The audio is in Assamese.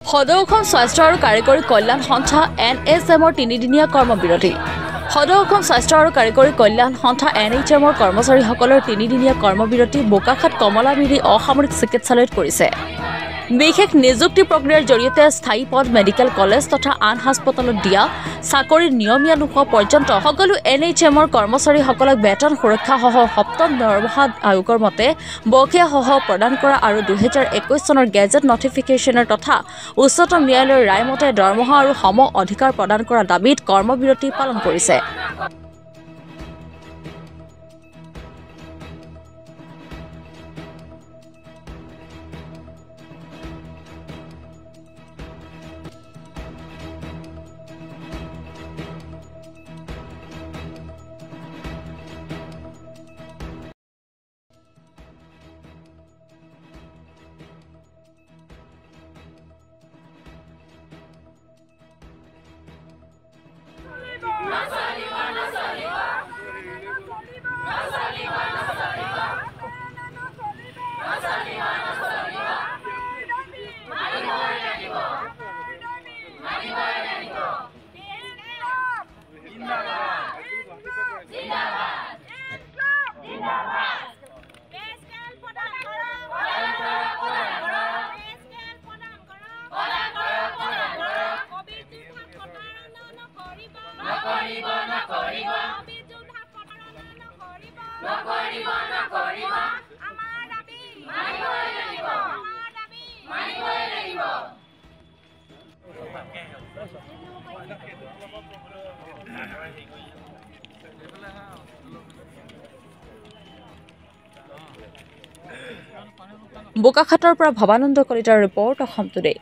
সদৌ অসম স্বাস্থ্য আৰু কাৰিকৰী কল্যাণ সন্থা NHMৰ 3দিনীয়া কৰ্মবিৰতি সদৌ অসম স্বাস্থ্য আৰু কাৰিকৰী কল্যাণ সন্থা NHMৰ কৰ্মচাৰীসকলৰ 3দিনীয়া কৰ্মবিৰতি বোকাখাত কমলামিৰি অসামৰিক চিকিৎসালয়ত কৰিছে বিশেষ নিযুক্তি প্ৰক্ৰিয়াৰ জৰিয়তে স্থায়ী পদ মেডিকেল কলেজ তথা আন হাস্পতালত দিয়া চাকৰিৰ নিয়মীয়া নোহোৱা পৰ্যন্ত সকলো NHMৰ কৰ্মচাৰীসকলক বেতন সুৰক্ষা সহ সপ্তম দৰমহা আয়োগৰ মতে বকেয়া সহ প্ৰদান কৰা আৰু 2021 চনৰ গেজেট নটিফিকেশ্যনৰ তথা উচ্চতম ন্যায়ালয়ৰ ৰায় মতে দৰমহা আৰু সম অধিকাৰ প্ৰদান কৰা দাবীত কৰ্মবিৰতি পালন কৰিছে বোকাখাতৰ পৰা ভৱানন্দ কলিতাৰ ৰিপৰ্ট অসম টুডে